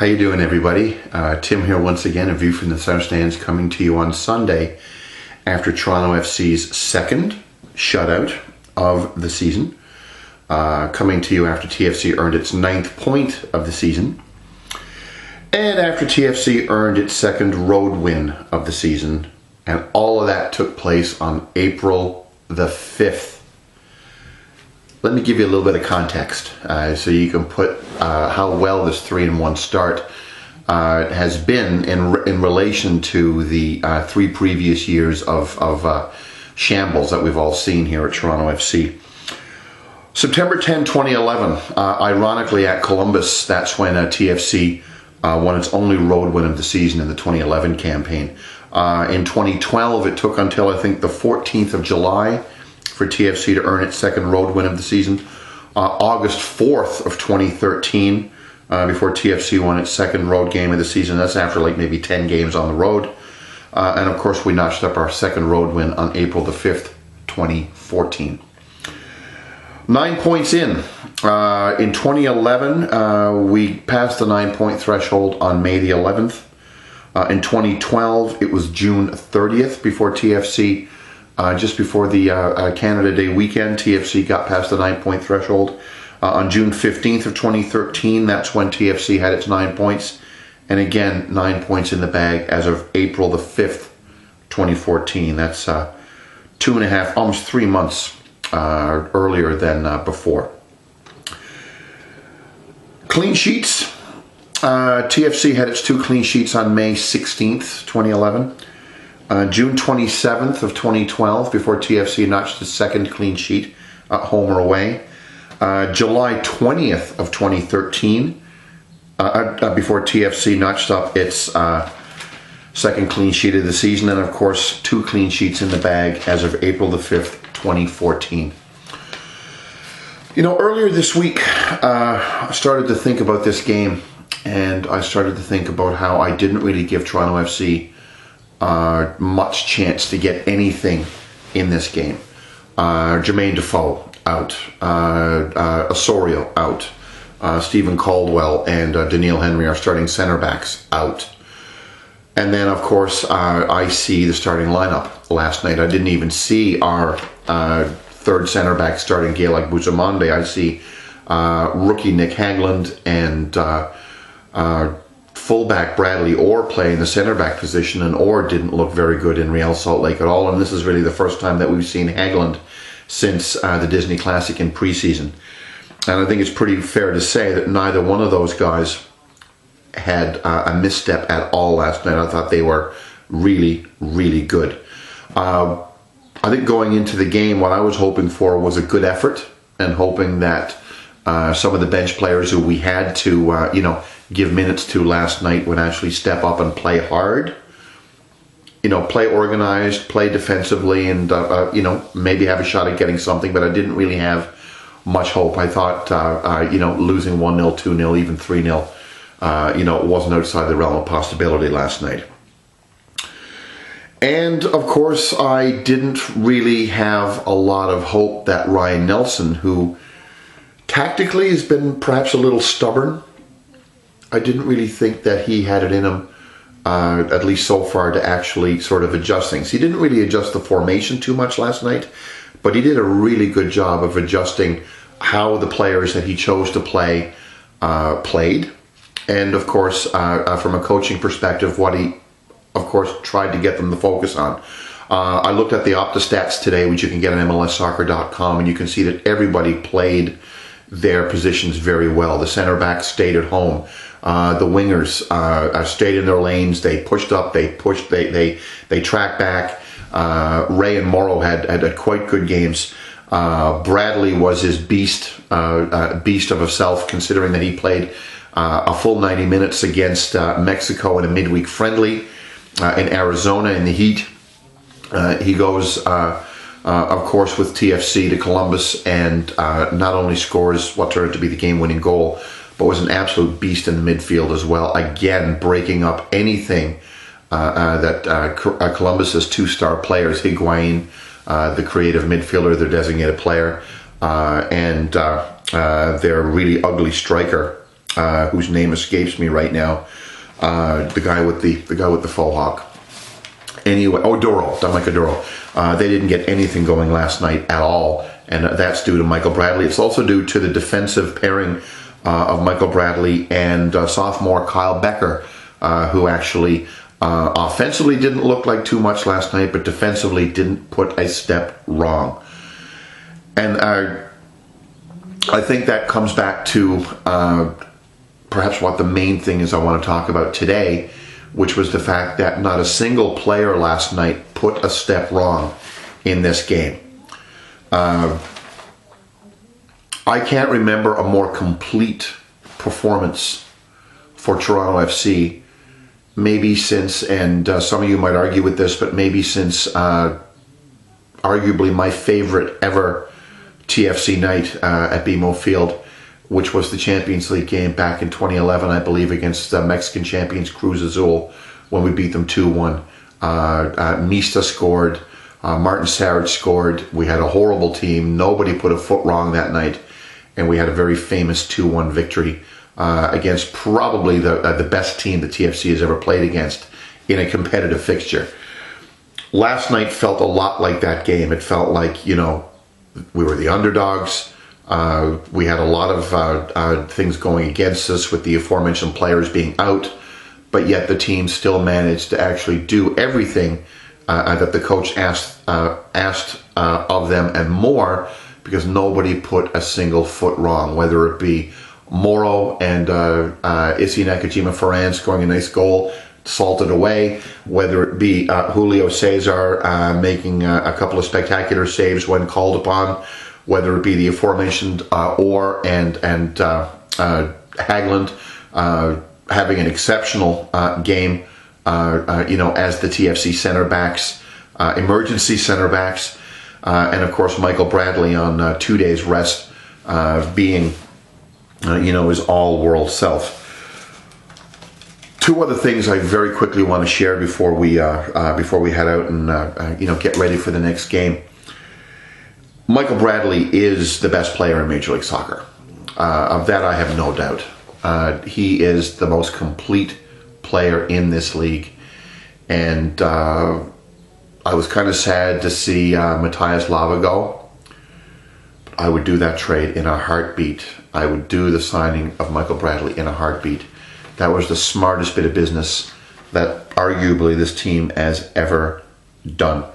How you doing, everybody? Tim here once again, a view from the South Stands, coming to you on Sunday after Toronto FC's second shutout of the season. Coming to you after TFC earned its 9th point of the season. And after TFC earned its second road win of the season. And all of that took place on April the 5th. Let me give you a little bit of context so you can put how well this 3-1 start has been in relation to the 3 previous years of shambles that we've all seen here at Toronto FC. September 10, 2011, ironically at Columbus, that's when TFC won its only road win of the season in the 2011 campaign. In 2012, it took until I think the 14th of July for TFC to earn its second road win of the season. August 4th of 2013, before TFC won its second road game of the season. That's after like maybe 10 games on the road. And of course, we notched up our second road win on April the 5th, 2014. 9 points in. In 2011, we passed the 9-point threshold on May the 11th. In 2012, it was June 30th before TFC, just before the Canada Day weekend, TFC got past the 9-point threshold. On June 15th of 2013, that's when TFC had its 9 points. And again, 9 points in the bag as of April the 5th, 2014. That's 2.5, almost 3 months earlier than before. Clean sheets. TFC had its 2 clean sheets on May 16th, 2011. June 27th of 2012, before TFC notched its second clean sheet, home or away. July 20th of 2013, before TFC notched up its second clean sheet of the season. And of course, 2 clean sheets in the bag as of April the 5th, 2014. You know, earlier this week, I started to think about this game, and I started to think about how I didn't really give Toronto FC much chance to get anything in this game. Jermaine Defoe out, Osorio out, Stephen Caldwell and Daniil Henry, our starting center backs, out. And then of course I see the starting lineup last night. I didn't even see our third center back starting, Gaelic Buzamonde. I see rookie Nick Hagland and fullback Bradley Orr playing the center back position, and Orr didn't look very good in Real Salt Lake at all. And this is really the first time that we've seen Hagland since the Disney Classic in preseason. And I think it's pretty fair to say that neither one of those guys had a misstep at all last night. I thought they were really, really good. I think going into the game, what I was hoping for was a good effort, and hoping that some of the bench players who we had to, give minutes to last night would actually step up and play hard. Play organized, play defensively, and, maybe have a shot at getting something. But I didn't really have much hope. I thought, losing 1-0, 2-0, even 3-0, it wasn't outside the realm of possibility last night. And, of course, I didn't really have a lot of hope that Ryan Nelson, who tactically has been perhaps a little stubborn, I didn't really think that he had it in him, at least so far, to actually sort of adjust things. He didn't really adjust the formation too much last night, but he did a really good job of adjusting how the players that he chose to play played. And of course, from a coaching perspective, what he, of course, tried to get them to focus on. I looked at the Opta stats today, which you can get on MLSsoccer.com, and you can see that everybody played their positions very well. The center backs stayed at home. The wingers stayed in their lanes. They pushed up. They pushed. They tracked back. Ray and Morrow had quite good games. Bradley was his beast of himself, considering that he played a full 90 minutes against Mexico in a midweek friendly in Arizona in the heat. He goes, of course, with TFC to Columbus, and not only scores what turned out to be the game-winning goal, but was an absolute beast in the midfield as well. Again, breaking up anything that Columbus's 2-star players, Higuain, the creative midfielder, their designated player, and their really ugly striker, whose name escapes me right now. The guy with the faux hawk. Anyway, Duro, Micah Duro. They didn't get anything going last night at all, and that's due to Michael Bradley. It's also due to the defensive pairing of Michael Bradley and sophomore Kyle Becker, who actually offensively didn't look like too much last night, but defensively didn't put a step wrong. And I think that comes back to perhaps what the main thing is I want to talk about today, which was the fact that not a single player last night put a step wrong in this game. I can't remember a more complete performance for Toronto FC, maybe since, and some of you might argue with this, but maybe since arguably my favorite ever TFC night at BMO Field, which was the Champions League game back in 2011, I believe, against the Mexican champions Cruz Azul, when we beat them 2-1. Mista scored, Martin Sarich scored. We had a horrible team. Nobody put a foot wrong that night, and we had a very famous 2-1 victory against probably the best team the TFC has ever played against in a competitive fixture. Last night felt a lot like that game. It felt like, we were the underdogs. We had a lot of things going against us with the aforementioned players being out, but yet the team still managed to actually do everything that the coach asked of them and more, because nobody put a single foot wrong, whether it be Moro and Issy Nakajima Ferran scoring a nice goal, salted away, whether it be Julio Cesar making a couple of spectacular saves when called upon, whether it be the aforementioned Orr and Hagland having an exceptional game, as the TFC center backs, emergency center backs, and of course Michael Bradley on 2 days rest, being his all-world self. Two other things I very quickly want to share before we head out and get ready for the next game. Michael Bradley is the best player in Major League Soccer. Of that I have no doubt. He is the most complete player in this league, and I was kind of sad to see Matthias Lava go. I would do that trade in a heartbeat. I would do the signing of Michael Bradley in a heartbeat. That was the smartest bit of business that arguably this team has ever done.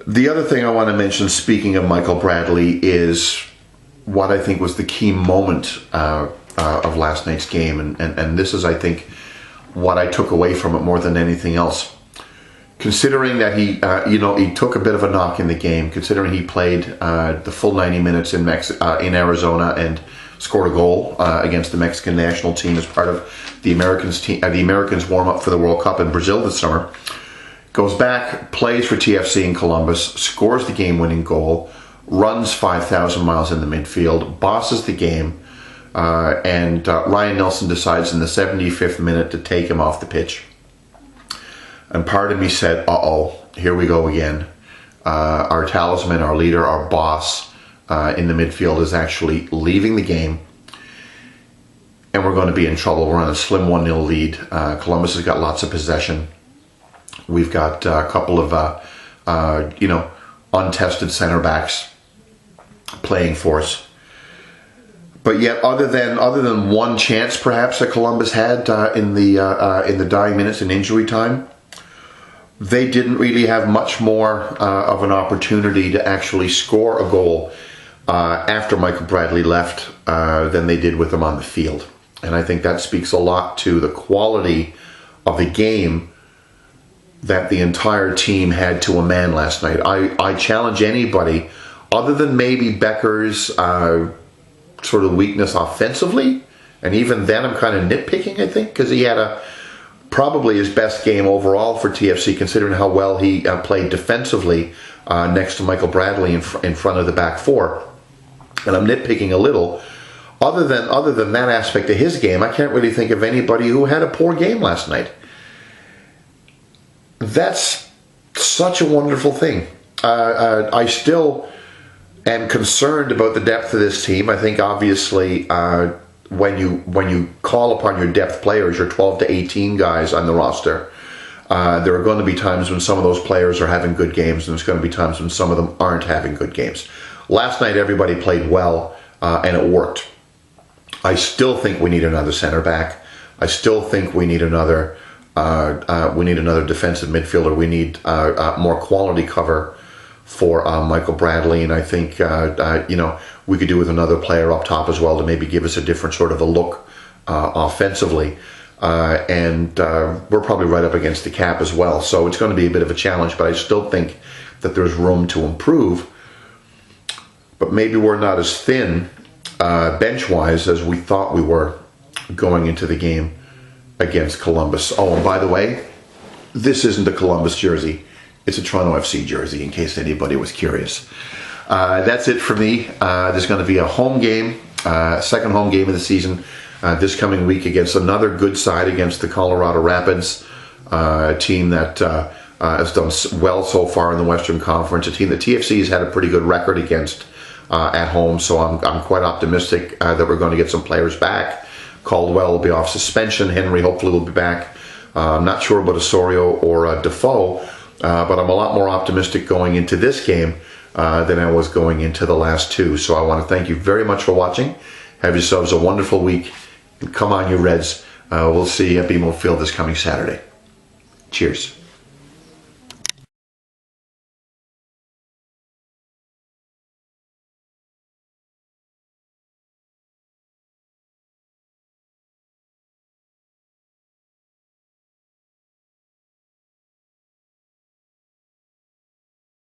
The other thing I want to mention, speaking of Michael Bradley, is what I think was the key moment of last night's game. And this is, I think, what I took away from it more than anything else. Considering that he took a bit of a knock in the game, considering he played the full 90 minutes in Arizona and scored a goal against the Mexican national team as part of the Americans warm-up for the World Cup in Brazil this summer. Goes back, plays for TFC in Columbus, scores the game-winning goal, runs 5,000 miles in the midfield, bosses the game, and Ryan Nelson decides in the 75th minute to take him off the pitch. And part of me said, uh-oh, here we go again. Our talisman, our leader, our boss in the midfield is actually leaving the game, and we're going to be in trouble. We're on a slim 1-0 lead. Columbus has got lots of possession. We've got a couple of, untested center backs playing for us. But yet, other than one chance perhaps that Columbus had in the dying minutes in injury time, they didn't really have much more of an opportunity to actually score a goal after Michael Bradley left than they did with him on the field. And I think that speaks a lot to the quality of the game that the entire team had to a man last night. I challenge anybody, other than maybe Becker's sort of weakness offensively, and even then I'm kind of nitpicking, I think, because he had probably his best game overall for TFC, considering how well he played defensively next to Michael Bradley in front of the back four. And I'm nitpicking a little. Other than that aspect of his game, I can't really think of anybody who had a poor game last night. That's such a wonderful thing. I still am concerned about the depth of this team. I think obviously when you call upon your depth players, your 12 to 18 guys on the roster, there are going to be times when some of those players are having good games, and there's going to be times when some of them aren't having good games. Last night, everybody played well, and it worked. I still think we need another center back. I still think we need another defensive midfielder. We need more quality cover for Michael Bradley, and I think we could do with another player up top as well to maybe give us a different sort of a look offensively. And we're probably right up against the cap as well, so it's going to be a bit of a challenge. But I still think that there's room to improve. But maybe we're not as thin bench-wise as we thought we were going into the game against Columbus. Oh, and by the way, this isn't a Columbus jersey. It's a Toronto FC jersey, in case anybody was curious. That's it for me. There's going to be a home game, second home game of the season this coming week against another good side, against the Colorado Rapids, a team that has done well so far in the Western Conference, a team that TFC has had a pretty good record against at home, so I'm quite optimistic that we're going to get some players back. Caldwell will be off suspension. Henry hopefully will be back. I'm not sure about Osorio or Defoe, but I'm a lot more optimistic going into this game than I was going into the last two. So I want to thank you very much for watching. Have yourselves a wonderful week. Come on, you Reds. We'll see you at BMO Field this coming Saturday. Cheers.